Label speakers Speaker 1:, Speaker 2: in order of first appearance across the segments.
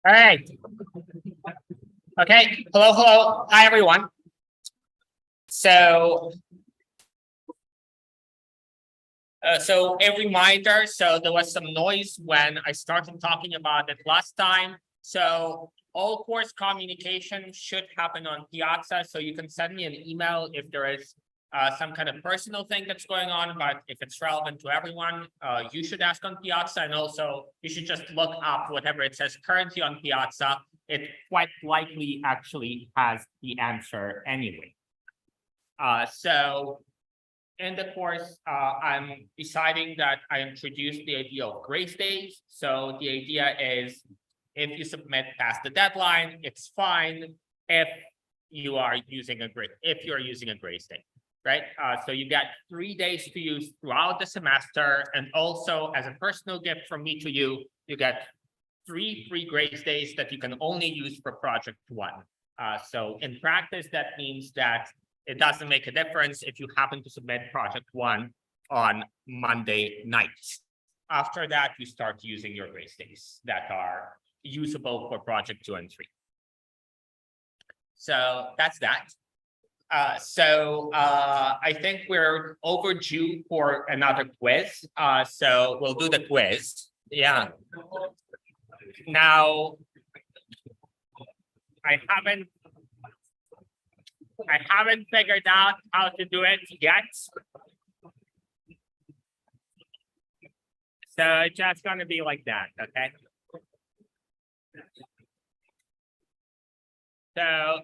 Speaker 1: All right. Okay. Hello, hello. Hi, everyone. So, so a reminder. So there was some noise when I started talking about it last time. So all course communication should happen on Piazza. So you can send me an email if there is some kind of personal thing that's going on, but if it's relevant to everyone, you should ask on Piazza, and also you should just look up whatever it says currently on Piazza. It quite likely actually has the answer anyway. So in the course, I'm deciding that I introduce the idea of grace days. So the idea is if you submit past the deadline, it's fine if you are using a grace day, right? So you get 3 days to use throughout the semester, and also as a personal gift from me to you, you get 3 free grace days that you can only use for project 1. So in practice, that means that it doesn't make a difference if you happen to submit project 1 on Monday night. After that, you start using your grace days that are usable for project 2 and 3. So that's that. I think we're overdue for another quiz. So we'll do the quiz. Yeah. Now, I haven't figured out how to do it yet. So it's just going to be like that, okay? So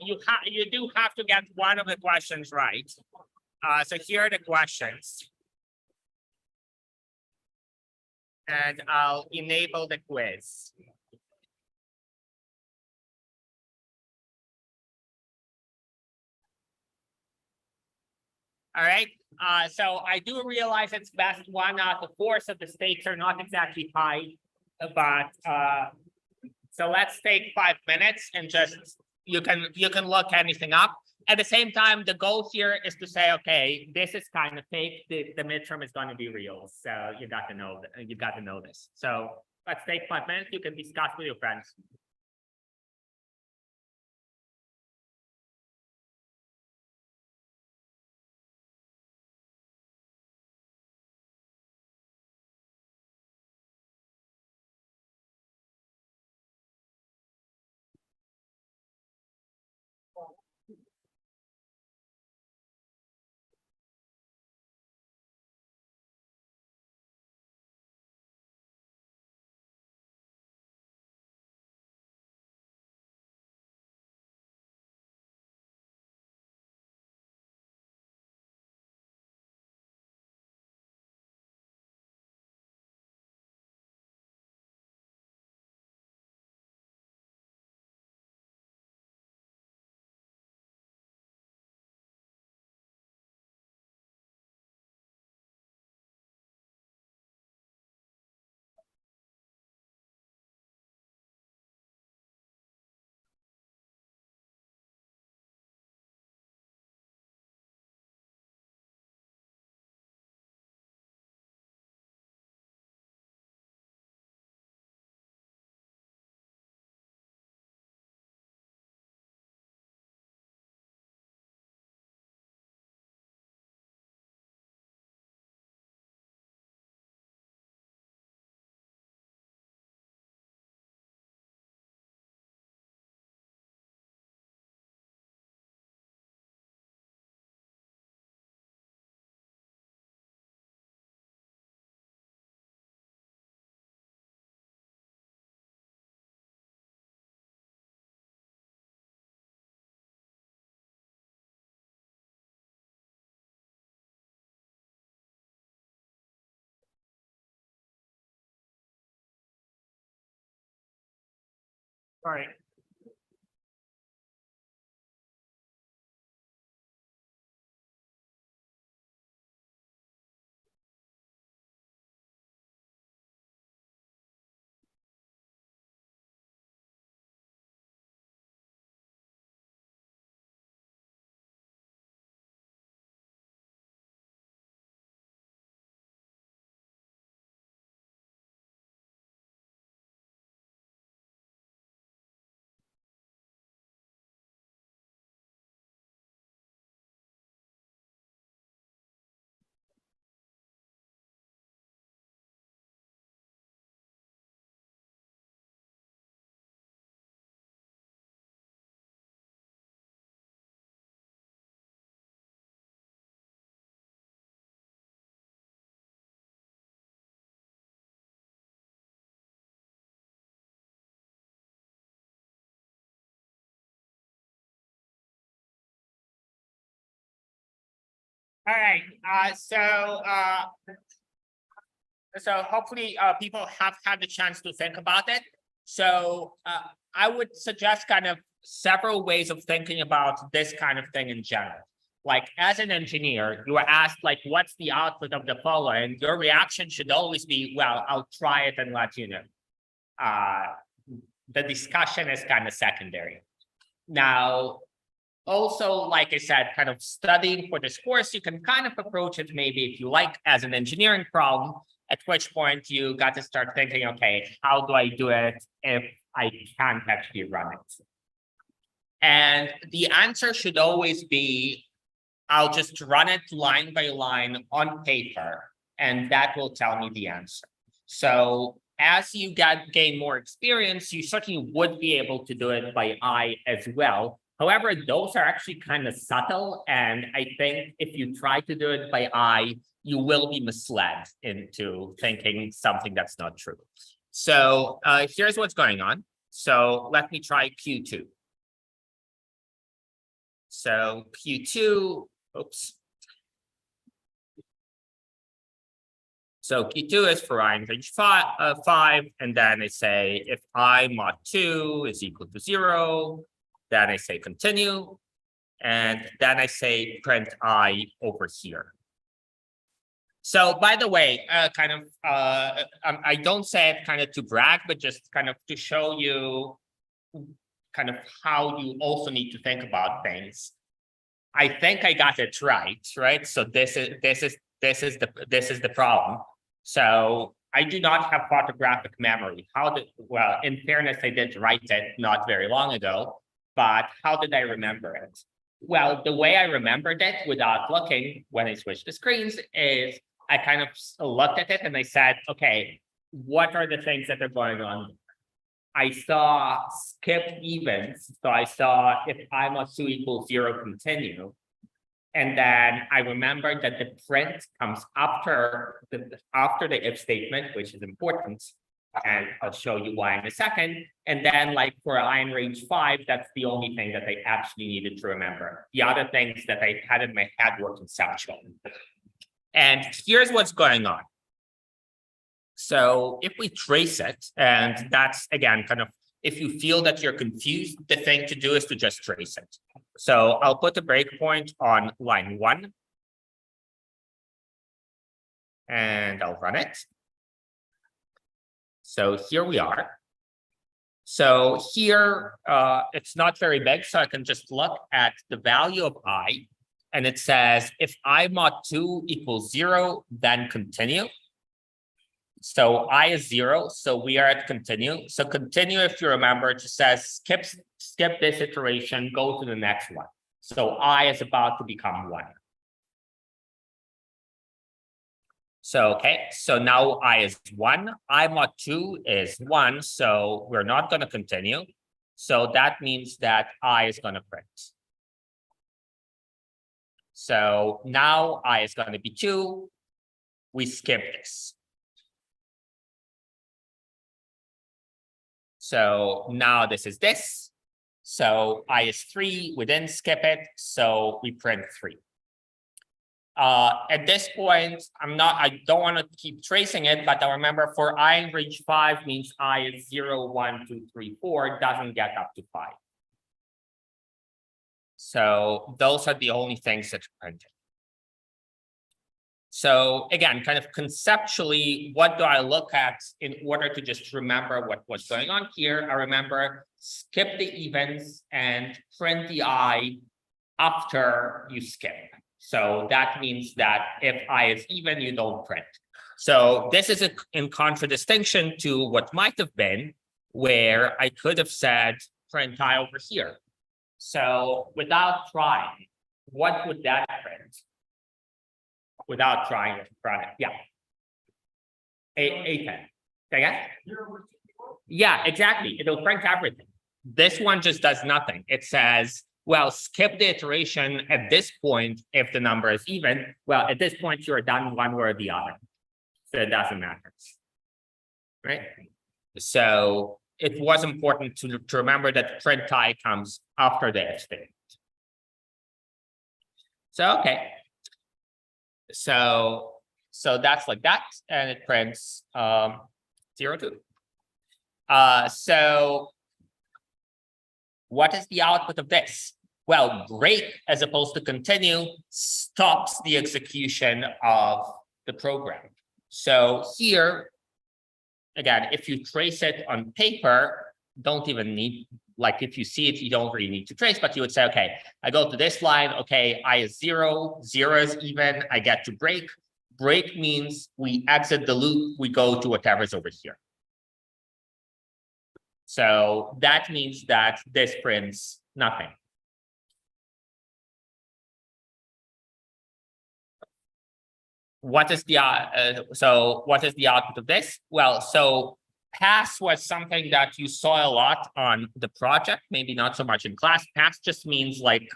Speaker 1: you do have to get one of the questions right. So here are the questions. And I'll enable the quiz. All right. So I do realize it's best 1 out of 4, so the stakes are not exactly high, but so let's take 5 minutes and just you can look anything up. At the same time, the goal here is to say, okay, this is kind of fake. The midterm is going to be real, so you got to know this. So let's take 5 minutes. You can discuss with your friends. All right. All right. So hopefully people have had the chance to think about it. So I would suggest kind of several ways of thinking about this kind of thing in general. Like as an engineer, you were asked like, what's the output of the following? Your reaction should always be, well, I'll try it and let you know. The discussion is kind of secondary. Now, also, like I said, kind of studying for this course, you can kind of approach it maybe if you like as an engineering problem, at which point you got to start thinking, okay, how do I do it if I can't actually run it? And the answer should always be, I'll just run it line by line on paper, and that will tell me the answer. So as you gain more experience, you certainly would be able to do it by eye as well. However, those are actually kind of subtle. And I think if you try to do it by eye, you will be misled into thinking something that's not true. So here's what's going on. So let me try Q2. So Q2, oops. So Q2 is for I in range 5, and then I say if I mod 2 is equal to 0, then I say continue, and then I say print I over here. So by the way, I don't say it kind of to brag, but just kind of to show you kind of how you also need to think about things. I think I got it right? So this is the problem. So I do not have photographic memory. Well, in fairness, I did write it not very long ago, but how did I remember it? Well, the way I remembered it without looking when I switched the screens is I kind of looked at it and I said, okay, what are the things that are going on? I saw skip evens. So I saw if I mod 2 equals 0, continue. And then I remembered that the print comes after the if statement, which is important. And I'll show you why in a second. And then like for I in range 5, that's the only thing that I actually needed to remember. The other things that I had in my head were conceptual. And here's what's going on. So if we trace it, and that's again, kind of, if you feel that you're confused, the thing to do is to just trace it. So I'll put a breakpoint on line 1. And I'll run it. So here we are. So here, it's not very big, so I can just look at the value of I, and it says, if I mod 2 equals 0, then continue. So I is 0, so we are at continue. So continue, if you remember, it just says skip this iteration, go to the next one. So I is about to become 1. So, okay, so now I is 1, I mod 2 is 1, so we're not going to continue. So that means that I is going to print. So now I is going to be 2, we skip this. So now this is this. So I is 3, we didn't skip it, so we print 3. At this point, I don't want to keep tracing it, but I remember for I in range 5 means I is 0, 1, 2, 3, 4, doesn't get up to 5. So those are the only things that are printed. So again, kind of conceptually, what do I look at in order to just remember what was going on here? I remember skip the evens and print the I after you skip. So that means that if I is even, you don't print. So this is in contradistinction to what might have been where I could have said print I over here. So without trying, what would that print? Without trying to run it, yeah. A10. Again? Yeah, exactly. It'll print everything. This one just does nothing. It says, well, skip the iteration at this point if the number is even. Well, at this point, you're done one way or the other. So it doesn't matter. Right? So it was important to remember that print I comes after the if statement. So, okay. So that's like that, and it prints 0, 2. So what is the output of this? Well, break as opposed to continue stops the execution of the program. So here, again, if you trace it on paper, don't even need, like if you see it, you don't really need to trace, but you would say, okay, I go to this line, okay, I is 0, 0 is even, I get to break. Break means we exit the loop, we go to whatever's over here. So that means that this prints nothing. What is the what is the output of this? Well, so pass was something that you saw a lot on the project, maybe not so much in class. Pass just means like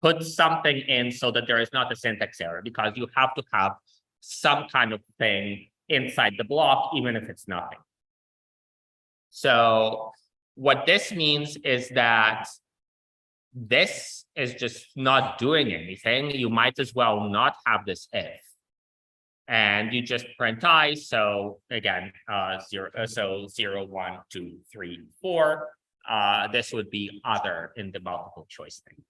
Speaker 1: put something in so that there is not a syntax error, because you have to have some kind of thing inside the block, even if it's nothing. So what this means is that this is just not doing anything. You might as well not have this if. And you just print I. So again, 0, 1, 2, 3, 4. This would be other in the multiple choice thing.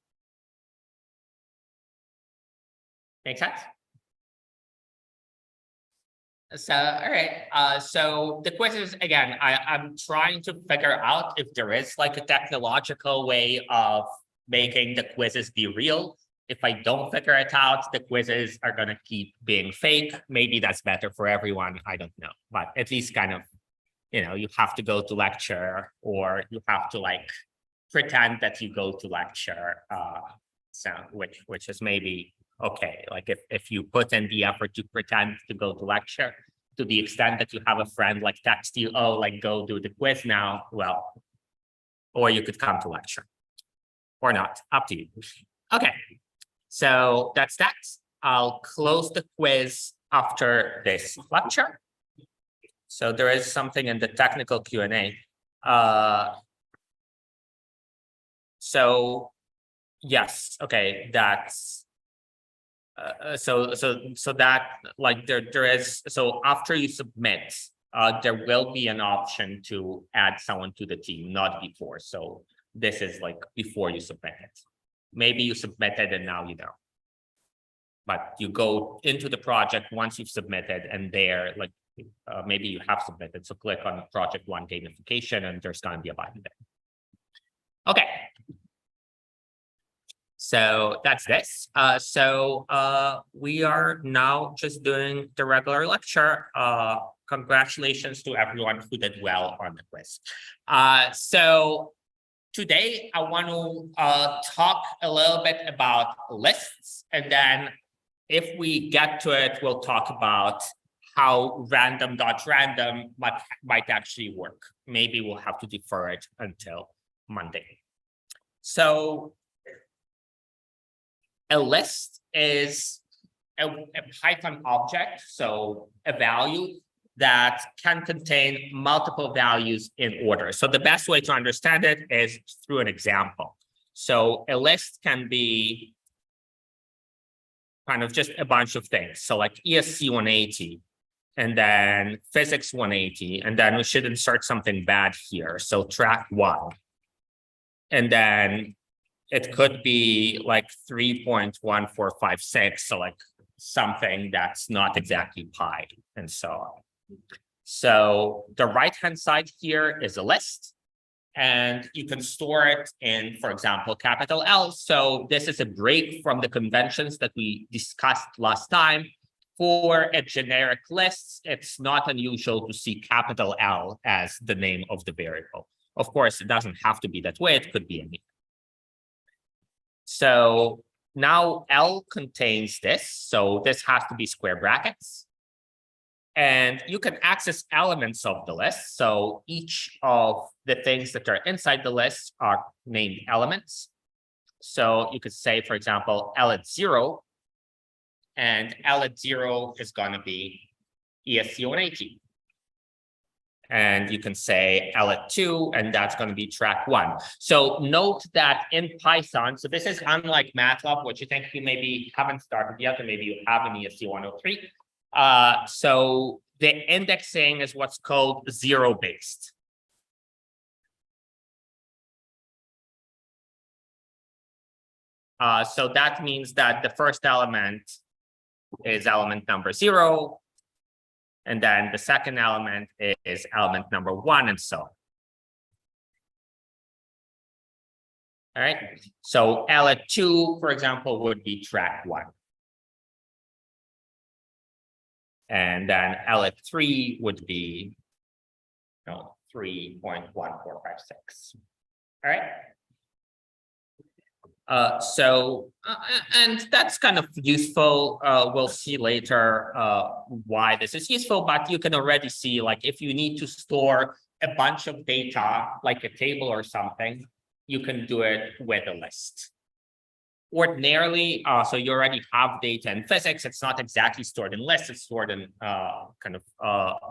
Speaker 1: Make sense? So, all right. So the quiz is, again, I'm trying to figure out if there is like a technological way of making the quizzes be real. If I don't figure it out, the quizzes are going to keep being fake. Maybe that's better for everyone. I don't know. But at least kind of, you know, you have to go to lecture, or you have to like pretend that you go to lecture. So which is maybe okay. Like if you put in the effort to pretend to go to lecture, to the extent that you have a friend like text you, oh, like go do the quiz now, well, or you could come to lecture or not, up to you. Okay, so that's that. I'll close the quiz after this lecture. So there is something in the technical Q&A. So yes, okay, that's so that like there is, so after you submit, there will be an option to add someone to the team, not before. So this is like before you submit it. Maybe you submitted and now you know. But you go into the project once you've submitted, and there, like maybe you have submitted. So click on project 1 gamification, and there's going to be a button there. Okay. So that's this. We are now just doing the regular lecture. Congratulations to everyone who did well on the quiz. So today I want to talk a little bit about lists, and then if we get to it, we'll talk about how random.random might actually work. Maybe we'll have to defer it until Monday. So a list is a Python object, so a value that can contain multiple values in order. So the best way to understand it is through an example. So a list can be kind of just a bunch of things. So like ESC180, and then physics 180, and then we should insert something bad here. So track 1. And then it could be like 3.1456, so like something that's not exactly pi, and so on. So the right-hand side here is a list, and you can store it in, for example, capital L. So this is a break from the conventions that we discussed last time. For a generic list, it's not unusual to see capital L as the name of the variable. Of course, it doesn't have to be that way. It could be anything. So now L contains this. So this has to be square brackets. And you can access elements of the list. So each of the things that are inside the list are named elements. So you could say, for example, L at 0. And L at 0 is going to be ESC180. And you can say L2, and that's going to be track 1. So note that in Python, so this is unlike MATLAB, which you think you maybe haven't started yet, or maybe you have in ESC103. So the indexing is what's called zero-based. So that means that the first element is element number 0. And then the second element is element number 1, and so on. All right. So L2, for example, would be track 1. And then L3 would be 3.1456. All right. And that's kind of useful. We'll see later why this is useful, but you can already see, like, if you need to store a bunch of data, like a table or something, you can do it with a list. Ordinarily, so you already have data in physics. It's not exactly stored in lists. It's stored in kind of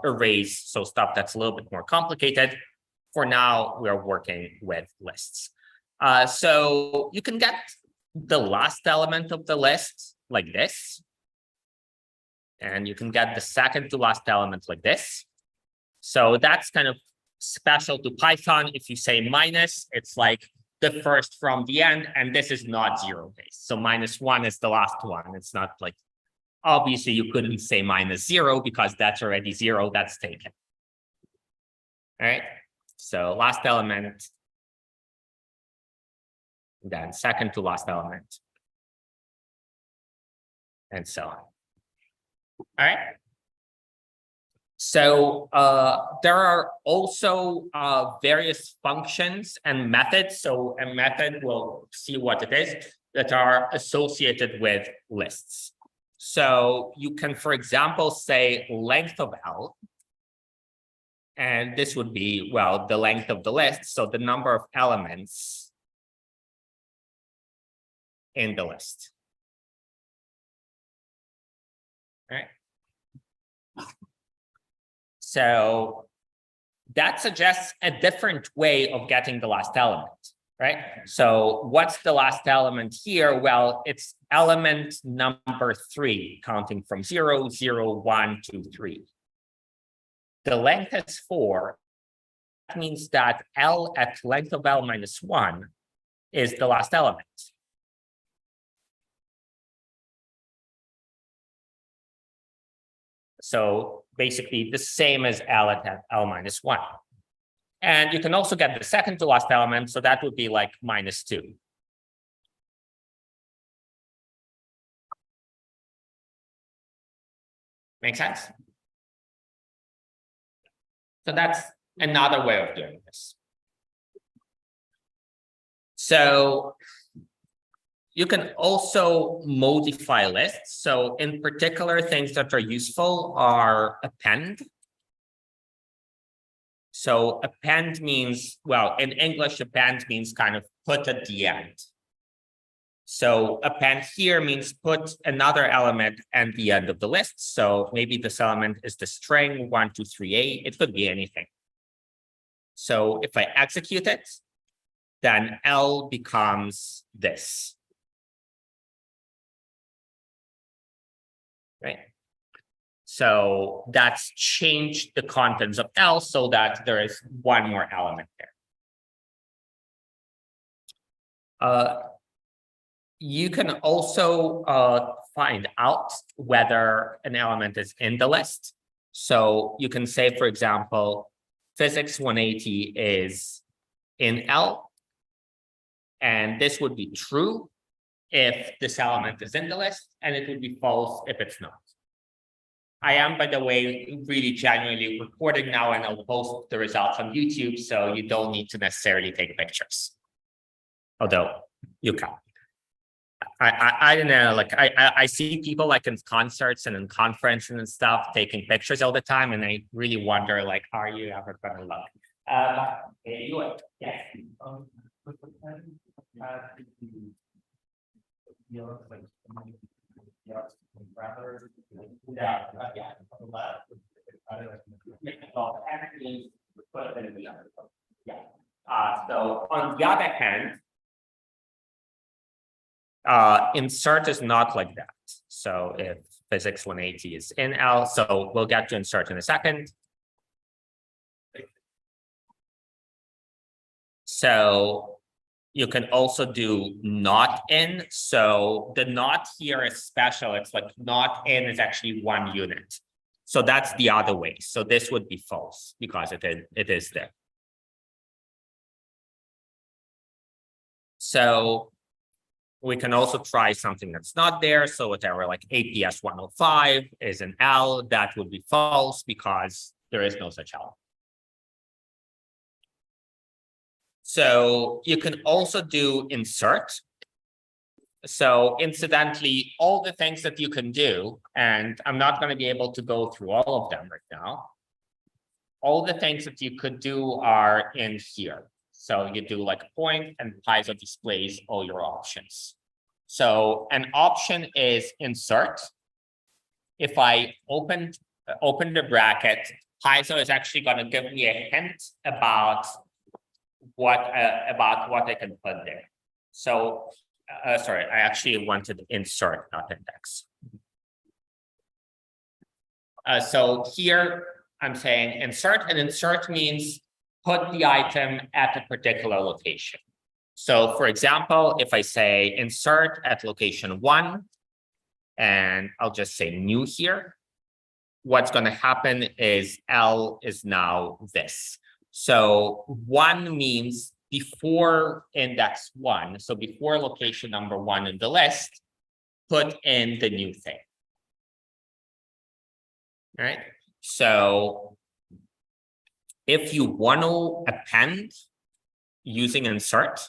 Speaker 1: arrays, so stuff that's a little bit more complicated. For now, we're working with lists. So you can get the last element of the list like this. And you can get the second to last element like this. So that's kind of special to Python. If you say minus, it's like the first from the end, and this is not zero-based. So -1 is the last one. It's not like, obviously you couldn't say -0 because that's already 0, that's taken. All right, so last element, then second to last element, and so on. All right. So there are also various functions and methods. So a method, we'll see what it is, that are associated with lists. So you can, for example, say length of L. And this would be, well, the length of the list. So the number of elements in the list. All right. So that suggests a different way of getting the last element, right? So what's the last element here? Well, it's element number 3, counting from 0, 0, 1, 2, 3. The length is 4. That means that L at length of L minus 1 is the last element. So basically the same as L at L minus 1. And you can also get the second to last element, so that would be like -2. Make sense? So that's another way of doing this. So you can also modify lists. So in particular, things that are useful are append. So append means, well, in English, append means kind of put at the end. So append here means put another element at the end of the list. So maybe this element is the string 123A. It could be anything. So if I execute it, then L becomes this. Right? So that's changed the contents of L so that there is one more element there. You can also find out whether an element is in the list. So you can say, for example, physics 180 is in L. And this would be true if this element is in the list, and it would be false if it's not. I am, by the way, really genuinely recording now, and I'll post the results on YouTube, so you don't need to necessarily take pictures. Although you can. I don't know, like I see people like in concerts and in conferences and stuff taking pictures all the time, and I really wonder, like, are you ever gonna look? Yes. means we put it in the other one. Yeah. So on the other hand, insert is not like that. So if physics 180 is in L, so we'll get to insert in a second. So you can also do not in. So the not here is special. It's like not in is actually 1 unit. So that's the other way. So this would be false because it is there. So we can also try something that's not there. So whatever, like APS 105 is an L, that would be false because there is no such L. So you can also do insert. So incidentally, all the things that you can do, and I'm not going to be able to go through all of them right now. All the things that you could do are in here. So you do like point and Piezo displays all your options. So an option is insert. If I open the bracket, Piezo is actually going to give me a hint about what I can put there. So sorry, I actually wanted insert, not index. So here I'm saying insert, and insert means put the item at a particular location. So for example, if I say insert at location 1, and I'll just say new here, what's going to happen is L is now this. So 1 means before index 1, so before location number 1 in the list, put in the new thing. All right. So if you want to append using insert,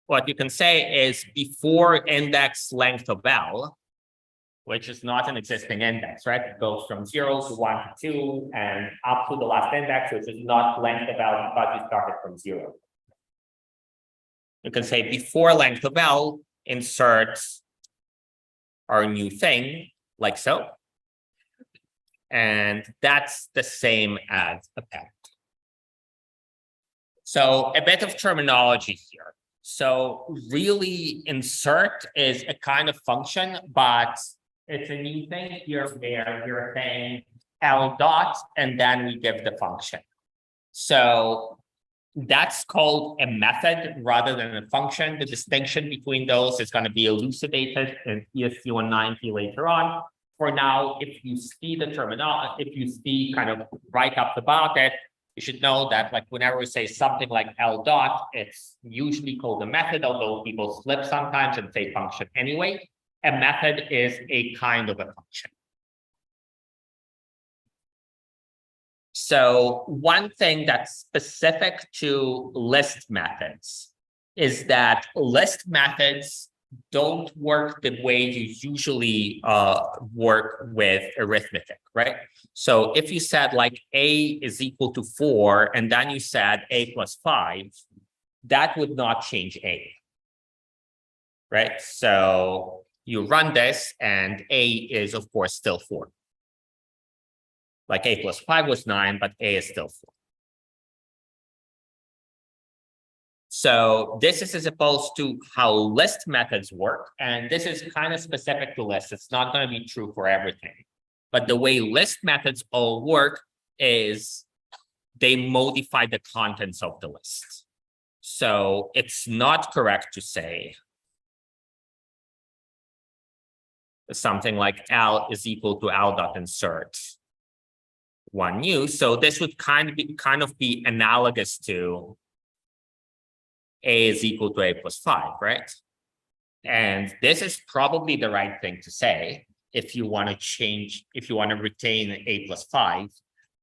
Speaker 1: what you can say is before index length of L, which is not an existing index, right? It goes from 0 to 1 to 2 and up to the last index, which is not length of L because you started from 0. You can say before length of L, insert our new thing, like so. And that's the same as append. So a bit of terminology here. So really insert is a kind of function, but it's a new thing here where you're saying L dot, and then we give the function. So that's called a method rather than a function. The distinction between those is going to be elucidated in ESC190 later on. For now, if you see the terminology, if you see kind of write-ups about it, you should know that like whenever we say something like L dot, it's usually called a method, although people slip sometimes and say function anyway. A method is a kind of a function. So one thing that's specific to list methods is that list methods don't work the way you usually work with arithmetic, right? So if you said like A is equal to 4, and then you said A plus 5, that would not change A, right? So you run this and A is of course still 4. Like A plus 5 was 9, but A is still 4. So this is as opposed to how list methods work. And this is kind of specific to lists. It's not going to be true for everything. But the way list methods all work is they modify the contents of the list. So it's not correct to say something like L is equal to L dot insert 1 new. So this would kind of be analogous to A is equal to A plus 5, right? And this is probably the right thing to say if you want to change, if you want to retain A plus 5.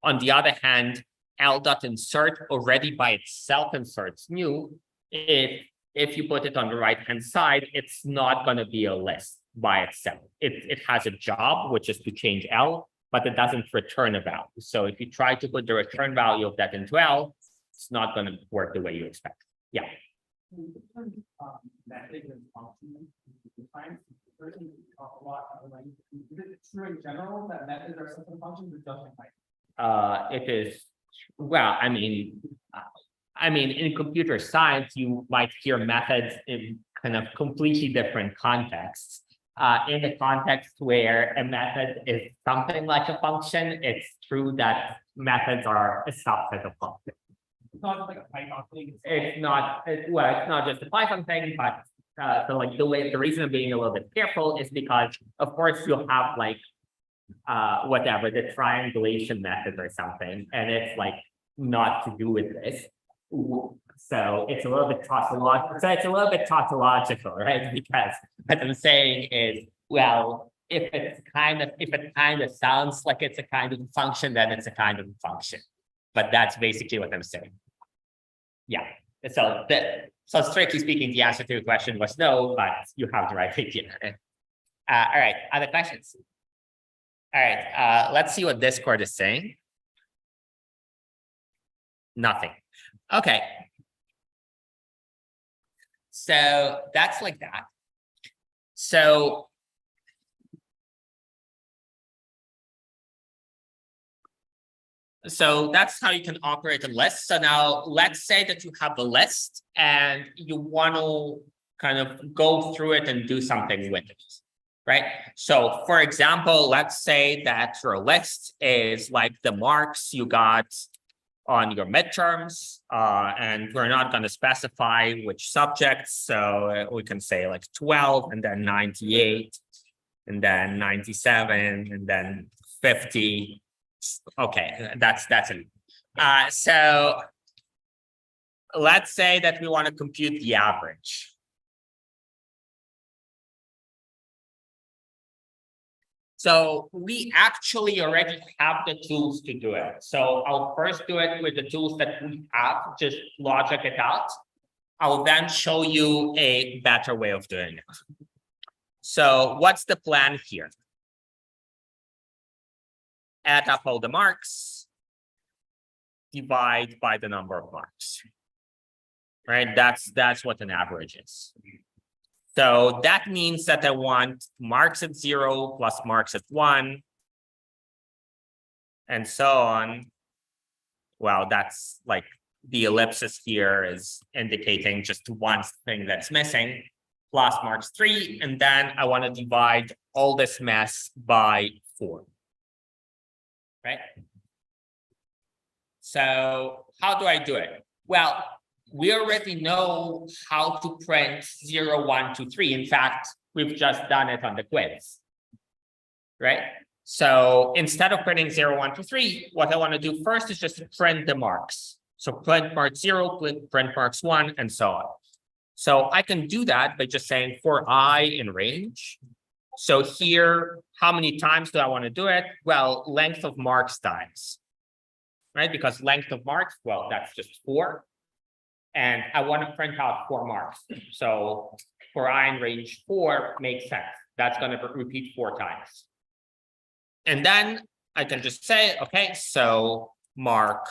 Speaker 1: On the other hand, L dot insert already by itself inserts new. If you put it on the right-hand side, it's not going to be a list by itself. It has a job, which is to change L, but it doesn't return a value. So if you try to put the return value of that into L, it's not going to work the way you expect. Yeah.
Speaker 2: Is it true in general that methods are system functions or just in Python?
Speaker 1: It is, well, I mean, in computer science, you might hear methods in kind of completely different contexts. In the context where a method is something like a function, it's true that methods are a subset of functions.
Speaker 2: It's not just like a Python thing.
Speaker 1: It's not, well, it's not just a Python thing, but so like the reason of being a little bit careful is because, of course, you'll have like whatever, the triangulation method or something, and it's like not to do with this. So it's a little bit tautological. So it's a little bit tautological, right? Because what I'm saying is, well, if it kind of sounds like it's a kind of function, then it's a kind of function. But that's basically what I'm saying. Yeah. So strictly speaking, the answer to your question was no, but you have the right idea. All right, other questions? All right, let's see what Discord is saying. Nothing. Okay. So that's like that. So that's how you can operate a list. So now let's say that you have a list and you want to kind of go through it and do something with it, right? So for example, let's say that your list is like the marks you got on your midterms, and we're not going to specify which subjects. So we can say like 12 and then 98 and then 97 and then 50. Okay, that's it. So let's say that we want to compute the average. So we actually already have the tools to do it. So I'll first do it with the tools that we have, just logic it out. I'll then show you a better way of doing it. So what's the plan here? Add up all the marks, divide by the number of marks, right? That's what an average is. So that means that I want marks at 0 plus marks at 1, and so on. Well, that's like the ellipsis here is indicating just one thing that's missing, plus marks 3, and then I want to divide all this mess by 4. Right? So how do I do it? Well, we already know how to print 0, 1, 2, 3. In fact, we've just done it on the quiz, right? So instead of printing 0, 1, 2, 3, what I want to do first is just print the marks. So print mark 0, print marks 1, and so on. So I can do that by just saying for I in range. So here, how many times do I want to do it? Well, length of marks times, right? Because length of marks, well, that's just 4. And I want to print out 4 marks. So for I in range 4 makes sense. That's going to repeat 4 times. And then I can just say, okay, so mark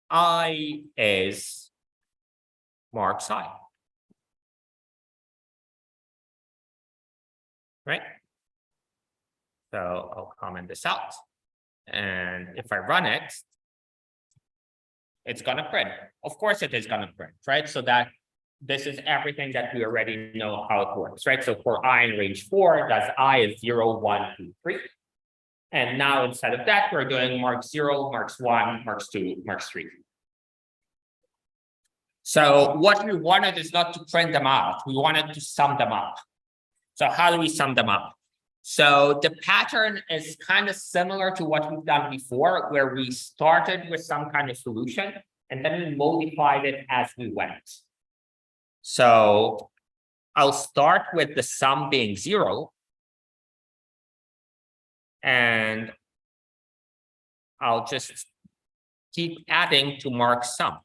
Speaker 1: I is marks I. Right? So I'll comment this out. And if I run it, it's going to print. Of course, it is going to print, right? So that this is everything that we already know how it works, right? So for I in range 4, that's I is 0, 1, 2, 3. And now instead of that, we're doing marks 0, marks 1, marks 2, marks 3. So what we wanted is not to print them out. We wanted to sum them up. So how do we sum them up? So the pattern is kind of similar to what we've done before, where we started with some kind of solution and then we modified it as we went. So I'll start with the sum being 0. And I'll just keep adding to mark sum.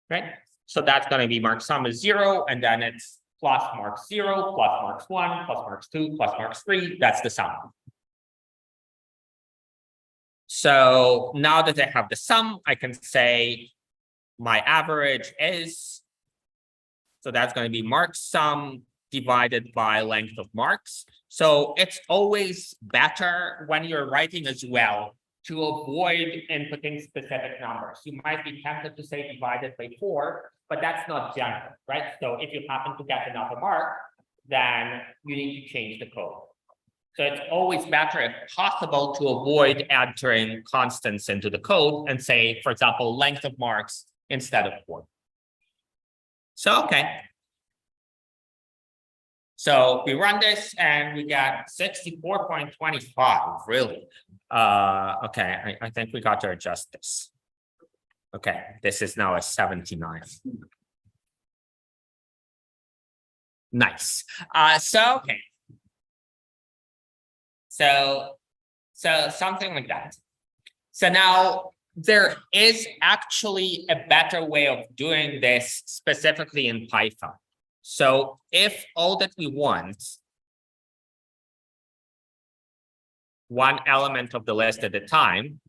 Speaker 1: Right? So that's going to be mark sum is 0, and then it's plus marks 0, plus marks 1, plus marks 2, plus marks 3. That's the sum. So now that I have the sum, I can say my average is So that's going to be mark sum divided by length of marks. So it's always better when you're writing as well to avoid inputting specific numbers. You might be tempted to say divided by 4, but that's not general, right? So if you happen to get another mark, then you need to change the code. So it's always better, if possible, to avoid entering constants into the code and say, for example, length of marks instead of 4. So, okay. So we run this and we got 64.25, really. Okay, I think we got to adjust this. Okay, this is now a 79. Nice. Okay. So something like that. So now there is actually a better way of doing this specifically in Python. So if all that we want, one element of the list at a time,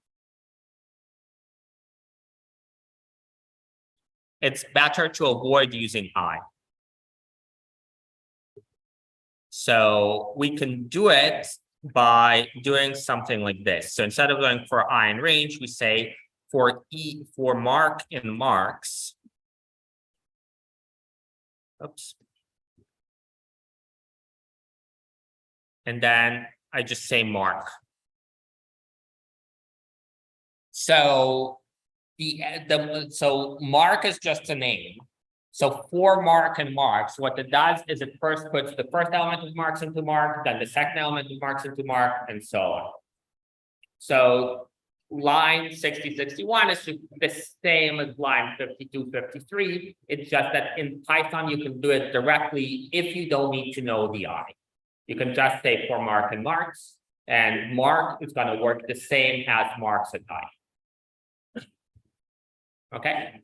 Speaker 1: it's better to avoid using I. So we can do it by doing something like this. So instead of going for I in range, we say for mark in marks. Oops. And then I just say mark. So so mark is just a name. So for mark and marks, what it does is it first puts the first element of marks into mark, then the second element of marks into mark, and so on. So line 6061 is the same as line 5253. It's just that in Python, you can do it directly if you don't need to know the I. You can just say for mark and marks, and mark is going to work the same as marks and I. Okay.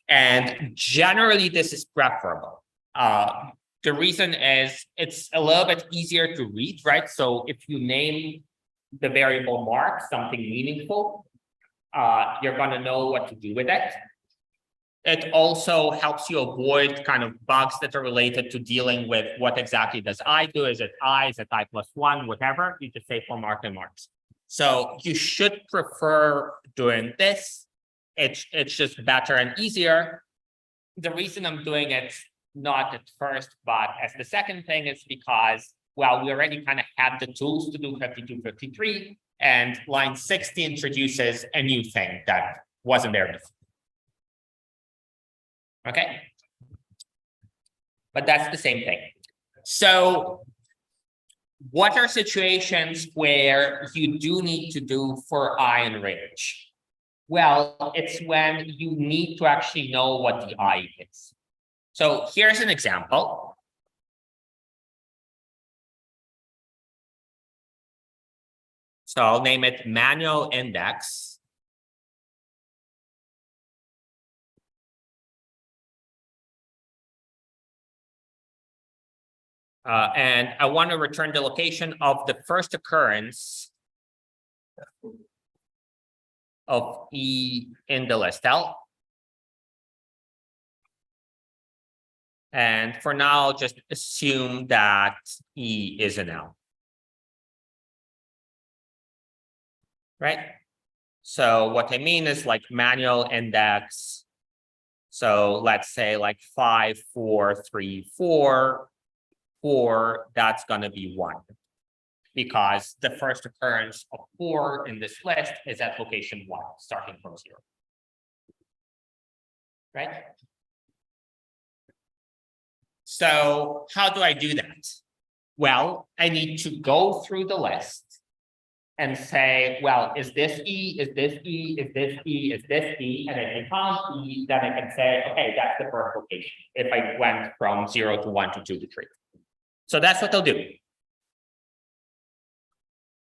Speaker 1: And generally, this is preferable. The reason is it's a little bit easier to read, right? So if you name the variable mark something meaningful, you're going to know what to do with it. It also helps you avoid kind of bugs that are related to dealing with what exactly does I do? Is it I +1, whatever? You just say for mark and marks. So you should prefer doing this. It's just better and easier. The reason I'm doing it not at first, but as the second thing is because, well, we already kind of had the tools to do 5253, and line 60 introduces a new thing that wasn't there before. Okay. But that's the same thing. So what are situations where you do need to do for I in range? Well, it's when you need to actually know what the I is. So here's an example. So I'll name it manual index. And I want to return the location of the first occurrence of E in the list L. And for now, I'll just assume that E is an L. Right? So what I mean is like manual index. So let's say like 5, 4, 3, 4, 4, that's going to be 1. Because the first occurrence of 4 in this list is at location 1, starting from 0. Right? So how do I do that? Well, I need to go through the list and say, well, is this E, is this E, is this E, is this E? And if I found E, then I can say, okay, that's the first location. If I went from 0 to 1 to 2 to 3. So that's what I'll do.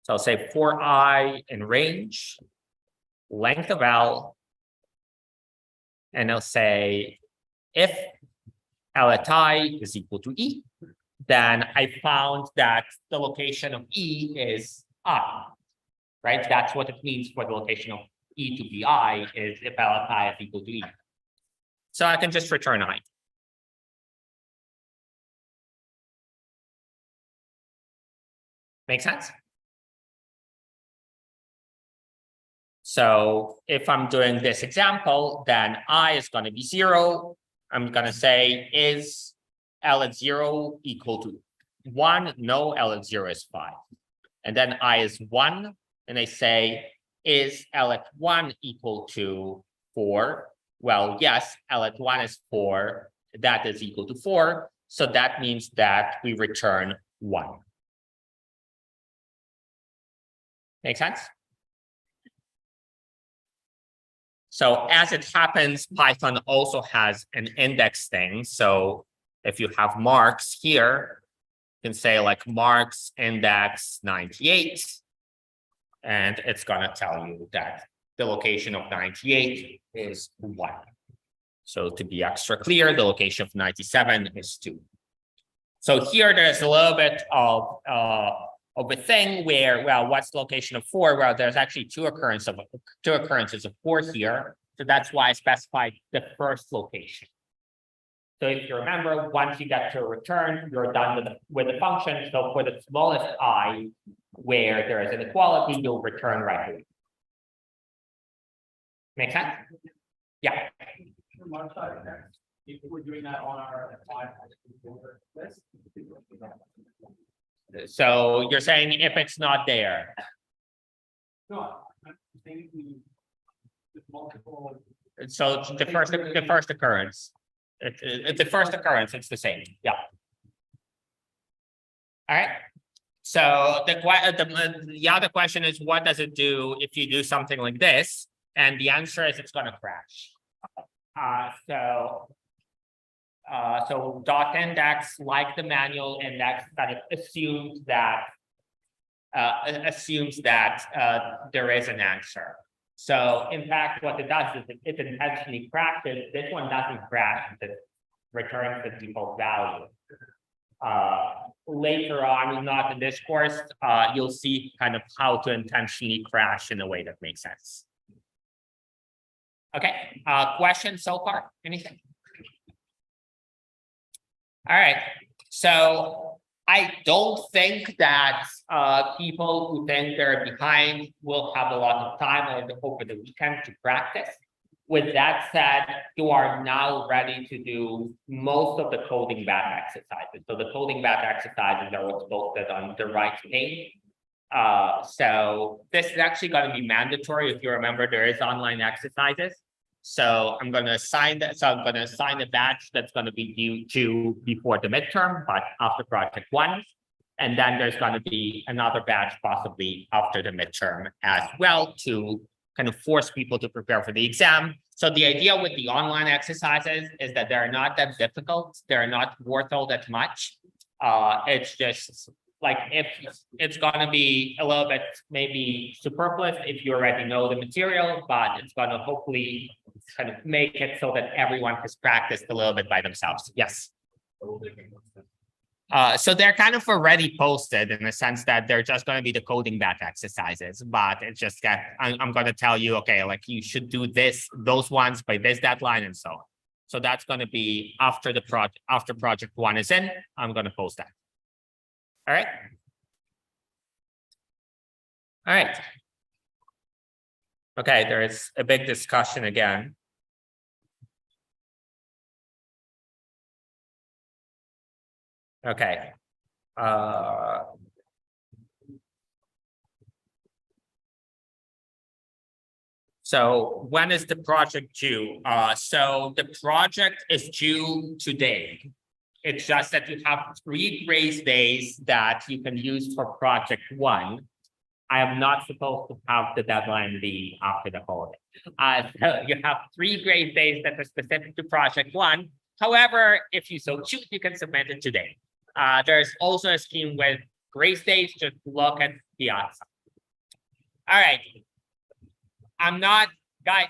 Speaker 1: So I'll say for I in range, length of L, and I'll say if L at I is equal to E, then I found that the location of E is I, right? That's what it means for the location of E to be I, is if L at I is equal to E. So I can just return I. Make sense? So if I'm doing this example, then I is going to be 0. I'm going to say, is L at 0 equal to 1? No, L at 0 is 5. And then I is 1. And I say, is L at 1 equal to 4? Well, yes, L at 1 is 4. That is equal to 4. So that means that we return 1. Make sense? So as it happens, Python also has an index thing. So if you have marks here, you can say like marks index 98. And it's going to tell you that the location of 98 is 1. So to be extra clear, the location of 97 is 2. So here there's a little bit of a thing where, well, what's the location of 4? Well, there's actually two occurrences of 4 here. So that's why I specified the first location. So if you remember, once you get to a return, you're done with the function. So for the smallest I, where there is an equality, you'll return right away. Make sense? Yeah.
Speaker 2: If we're doing that on our list.
Speaker 1: So you're saying if it's not there.
Speaker 2: No, I'm saying we with multiple.
Speaker 1: So the first occurrence. It's the first occurrence, it's the same. Yeah. All right. So the other question is, what does it do if you do something like this? And the answer is it's going to crash. So dot index, like the manual index, kind of assumes that there is an answer. So in fact, what it does is it intentionally crashes. This one doesn't crash; it returns the default value. Later on, not in this course, you'll see kind of how to intentionally crash in a way that makes sense. Okay, questions so far? Anything? All right, so I don't think that people who think they're behind will have a lot of time over the weekend to practice. With that said, you are now ready to do most of the coding batch exercises. So the coding batch exercises are what's posted on the right page. So this is actually going to be mandatory. If you remember, there is online exercises. So I'm going to assign that. So I'm going to assign a batch that's going to be due to before the midterm, but after project 1. And then there's going to be another batch possibly after the midterm as well to kind of force people to prepare for the exam. So the idea with the online exercises is that they're not that difficult. They're not worth all that much. It's just like if it's going to be a little bit maybe superfluous if you already know the material, but it's going to hopefully kind of make it so that everyone has practiced a little bit by themselves. Yes. So they're kind of already posted in the sense that they're just going to be the coding batch exercises, but it's just that I'm going to tell you, okay, like you should do those ones by this deadline and so on. So that's going to be after the project 1 is in, I'm going to post that. All right. All right. Okay, there is a big discussion again. Okay. So when is the project due? So the project is due today. It's just that you have 3 grace days that you can use for project 1. I am not supposed to have the deadline be after the holiday. So you have 3 grace days that are specific to project 1. However, if you so choose, you can submit it today. There's also a scheme with grace days. Just look at the outside. All right. I'm not, guys,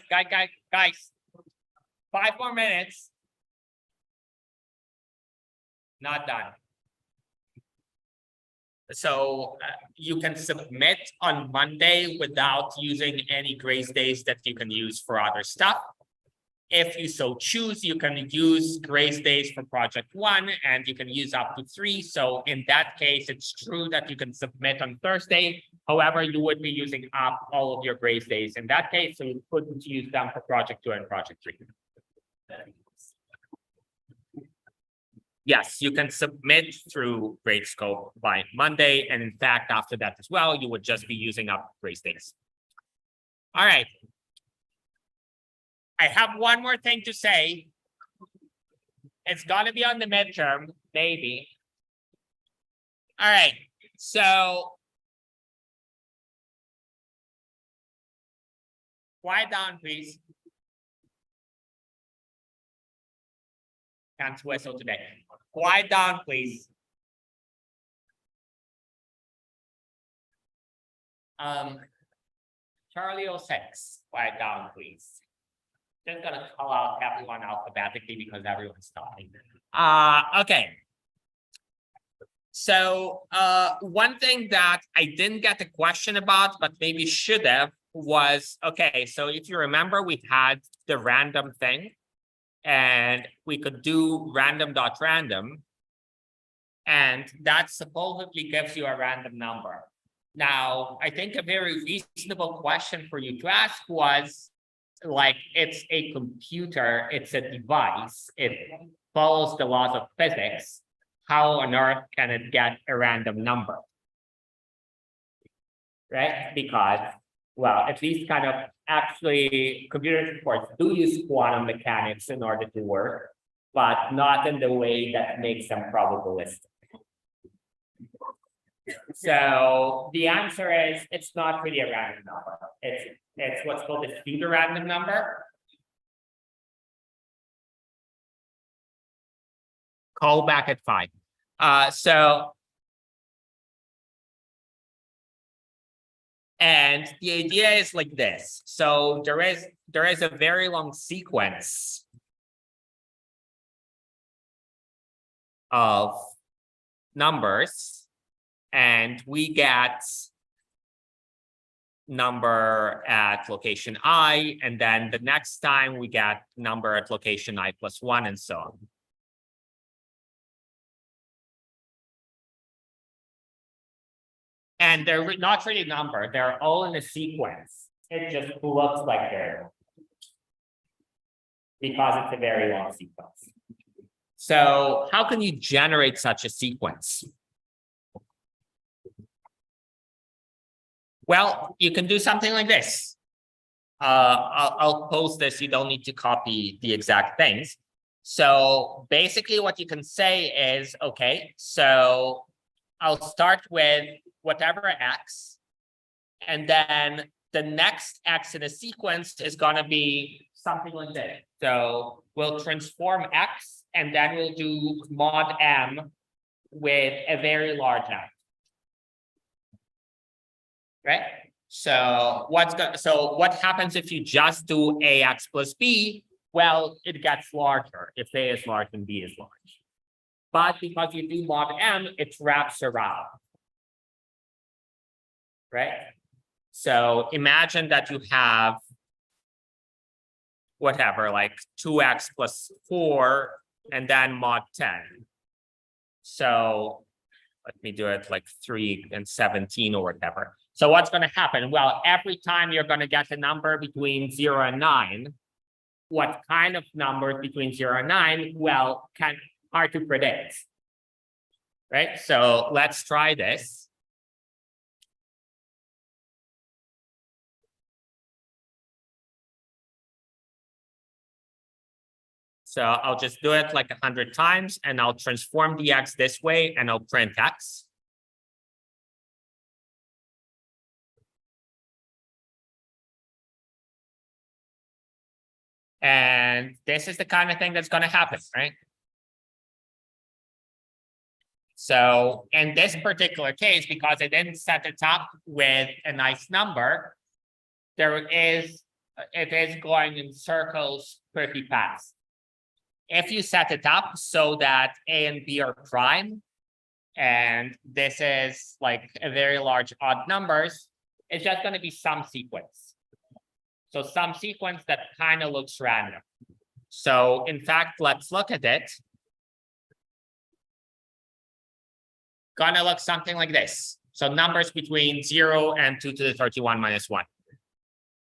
Speaker 1: 5 more minutes. Not done. So you can submit on Monday without using any grace days that you can use for other stuff. if you so choose, you can use grace days for project 1 and you can use up to 3. So in that case, it's true that you can submit on Thursday. However, you would be using up all of your grace days in that case, so you couldn't use them for project 2 and project 3. Yes, you can submit through Gradescope by Monday. And in fact, after that as well, you would just be using up grace days. All right. I have one more thing to say. It's going to be on the midterm, maybe. All right. So quiet down, please. Can't whistle today. Quiet down, please. Charlie 06, quiet down, please. Just gonna call out everyone alphabetically because everyone's talking. Okay. So one thing that I didn't get a question about, but maybe should have, was okay. So if you remember, we had the random thing, and we could do random.random, and that supposedly gives you a random number. Now, I think a very reasonable question for you to ask was, like, it's a computer, it's a device, it follows the laws of physics. How on earth can it get a random number? Right? Because, well, at least kind of actually computers, of course, do use quantum mechanics in order to work, but not in the way that makes them probabilistic. So the answer is it's not really a random number. It's what's called a pseudo-random number. Call back at 5. And the idea is like this. So there is a very long sequence of numbers, and we get number at location I, and then the next time we get number at location I plus 1, and so on. And they're not really numbered, they're all in a sequence. It just looks like they're, because it's a very long sequence. So how can you generate such a sequence? Well, you can do something like this. I'll post this, you don't need to copy the exact things. So basically what you can say is, okay, so I'll start with whatever X, and then the next X in a sequence is going to be something like this. So we'll transform X, and then we'll do mod M with a very large M. Right? So what happens if you just do AX plus B? Well, it gets larger if A is large and B is large. But because you do mod M, it wraps around. Right? So imagine that you have whatever, like 2x plus 4, and then mod 10. So let me do it like 3 and 17 or whatever. So what's going to happen? Well, every time you're going to get a number between 0 and 9, what kind of numbers between 0 and 9? Well, hard to predict. Right? So let's try this. So I'll just do it like 100 times, and I'll transform the X this way, and I'll print X. And this is the kind of thing that's going to happen, right? So in this particular case, because I didn't set it up with a nice number, it is going in circles pretty fast. If you set it up so that A and B are prime, and this is like a very large odd numbers, it's just going to be some sequence. So some sequence that kind of looks random. So in fact, let's look at it. Gonna look something like this. So numbers between 0 and 2 to the 31 minus 1.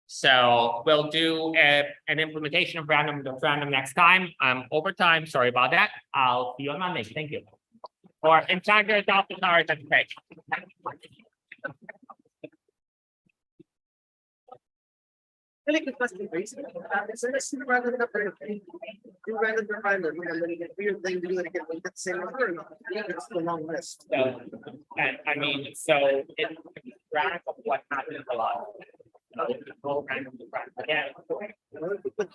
Speaker 1: So we'll do an implementation of random next time. I'm over time. Sorry about that. I'll see you on Monday. Thank you. Or in fact, there's also hours at the page.
Speaker 3: Really good question, Grace. So let's do random number. Do random number, and then you get weird thing to do it again. We get the same number. Or not? It's the long list.
Speaker 1: So, and I mean, so it's radical what happens a lot. Again,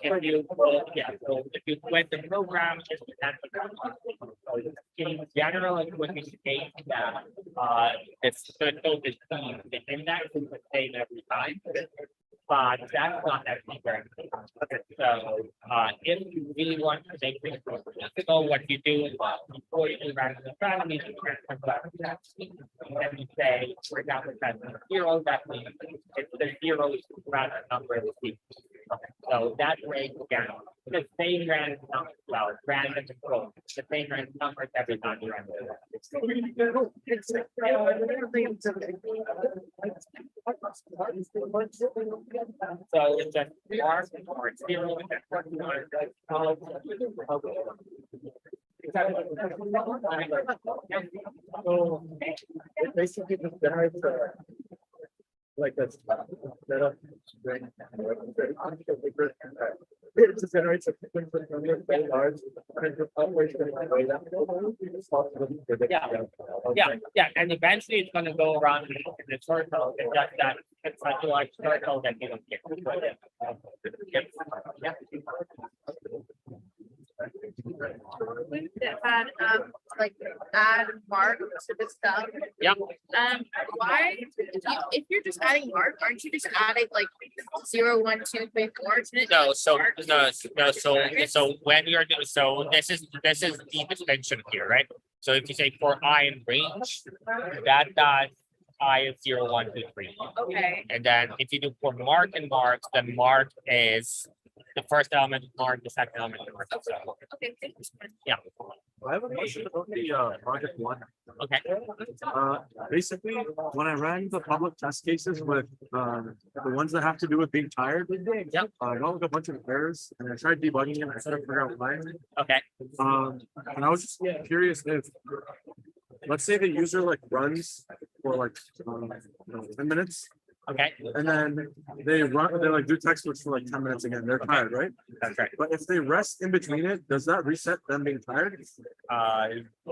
Speaker 1: if you, yeah, so if you split the program, in general, it would be the case that it's so the index is the same every time. But that's not actually very good. So if you really want to make things so what you do is before you do random astronomy, and you say, for example, that's 0, that means it's the 0 random number of the week. So that way, again, the same random number, well, random control, the same random numbers every time you run So it's just mark or 0 and 41.
Speaker 3: So it basically just generates like that's it just generates a frequency very large
Speaker 1: Yeah, and eventually it's gonna go around in the circle. It's just that it's such a large circle that you don't get.
Speaker 4: We had like add mark to the stuff.
Speaker 1: Yeah.
Speaker 4: Why if you're just adding mark, aren't you just adding like 0, 1, 2, 3, 4 to it?
Speaker 1: No, so so when you're doing this is the distinction here, right? So if you say for I in range, that does I is 0, 1, 2, 3.
Speaker 4: Okay.
Speaker 1: And then if you do for mark and marks, then mark is the first element of mark, the second element of mark.
Speaker 4: Okay, thank you so much.
Speaker 1: Yeah.
Speaker 5: I have a question about the project one.
Speaker 1: Okay.
Speaker 5: Basically, when I ran the public test cases with the ones that have to do with being tired,
Speaker 1: Yep.
Speaker 5: I got like a bunch of errors and I tried debugging it. I tried to figure out why.
Speaker 1: Okay.
Speaker 5: And I was just curious if, let's say the user like runs for like 10 minutes.
Speaker 1: Okay.
Speaker 5: And then they like do text switch for like 10 minutes again. They're tired, right?
Speaker 1: That's right.
Speaker 5: But if they rest in between it, does that reset them being tired?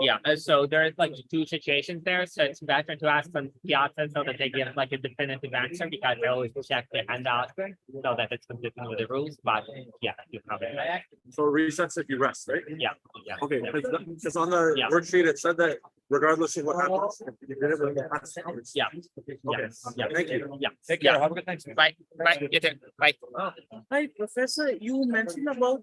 Speaker 1: Yeah. So there's like 2 situations there. So it's better to ask them piazza so that they give like a definitive answer because they always check the handout so that it's consistent with the rules. But yeah, you have it.
Speaker 5: So it resets if you rest, right?
Speaker 1: Yeah. Yeah.
Speaker 5: Okay, because on the
Speaker 1: Yeah.
Speaker 5: worksheet, it said that regardless of what happens, if you did it with the past hours.
Speaker 1: Yeah.
Speaker 5: Okay,
Speaker 1: Yeah.
Speaker 5: thank you.
Speaker 1: Yeah.
Speaker 5: Take
Speaker 1: care.
Speaker 5: Have a good night.
Speaker 1: Bye. Bye. You too. Bye.
Speaker 3: Hi, Professor. You mentioned about